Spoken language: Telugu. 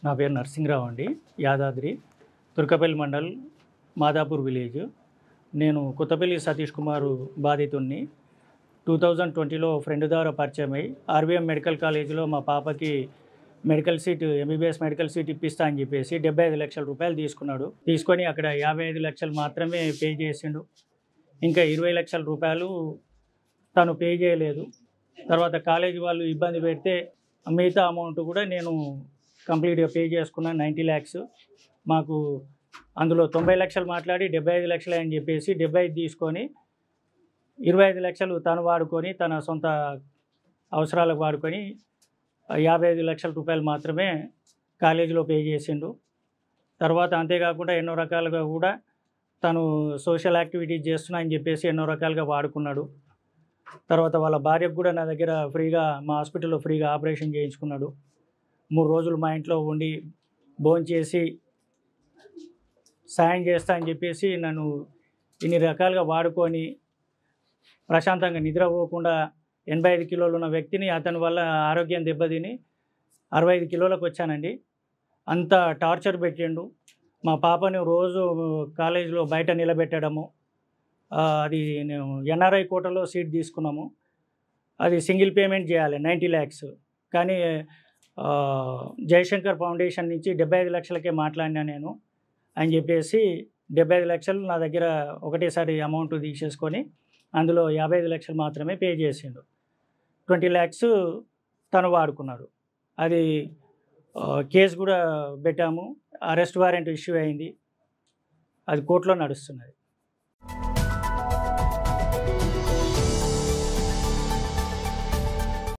నా పేరు నరసింహరావు అండి. యాదాద్రి తుర్కపల్లి మండల్ మాదాపూర్ విలేజ్. నేను కొత్తపల్లి సతీష్ కుమారు బాధితుడిని. 2020లో ఫ్రెండ్ ద్వారా పరిచయమై ఆర్వీఎం మెడికల్ కాలేజీలో మా పాపకి medical seat MBBS medical seat ఇప్పిస్తా అని చెప్పేసి 75 లక్షల రూపాయలు తీసుకున్నాడు. తీసుకొని అక్కడ 55 లక్షలు మాత్రమే పే చేసిండు. ఇంకా 20 లక్షల రూపాయలు తను పే చేయలేదు. తర్వాత కాలేజీ వాళ్ళు ఇబ్బంది పెడితే మిగతా అమౌంట్ కూడా నేను కంప్లీట్గా పే చేసుకున్నాను 90 ల్యాక్స్. మాకు అందులో 90 లక్షలు మాట్లాడి 75 లక్షలే అని చెప్పేసి 75 తీసుకొని 25 లక్షలు తను వాడుకొని తన సొంత అవసరాలకు వాడుకొని 55 లక్షల రూపాయలు మాత్రమే కాలేజీలో పే చేసిండు. తర్వాత అంతేకాకుండా ఎన్నో రకాలుగా కూడా తను సోషల్ యాక్టివిటీస్ చేస్తున్నా అని చెప్పేసి ఎన్నో రకాలుగా వాడుకున్నాడు. తర్వాత వాళ్ళ భార్యకు కూడా నా దగ్గర ఫ్రీగా మా హాస్పిటల్లో ఫ్రీగా ఆపరేషన్ చేయించుకున్నాడు. 3 రోజులు మా ఇంట్లో ఉండి భోంచేసి సాయం చేస్తా అని చెప్పేసి నన్ను ఇన్ని రకాలుగా వాడుకొని ప్రశాంతంగా నిద్రపోకుండా 85 కిలోలు ఉన్న వ్యక్తిని అతని వల్ల ఆరోగ్యం దెబ్బతిని 65 కిలోలకు వచ్చానండి. అంత టార్చర్ పెట్టిండు. మా పాపని రోజు కాలేజీలో బయట నిలబెట్టడము. అది నేను ఎన్ఆర్ఐ కోటాలో సీట్ తీసుకున్నాము. అది సింగిల్ పేమెంట్ చేయాలి 90 ల్యాక్స్. కానీ జయశంకర్ ఫౌండేషన్ నుంచి 75 లక్షలకే మాట్లాడినా నేను అని చెప్పేసి 75 లక్షలు నా దగ్గర ఒకటేసారి అమౌంట్ తీసేసుకొని అందులో 55 లక్షలు మాత్రమే పే చేసిండు. 20 ల్యాక్స్ తను వాడుకున్నాడు. అది కేసు కూడా పెట్టాము. అరెస్ట్ వారెంట్ ఇష్యూ అయింది. అది కోర్టులో నడుస్తున్నది.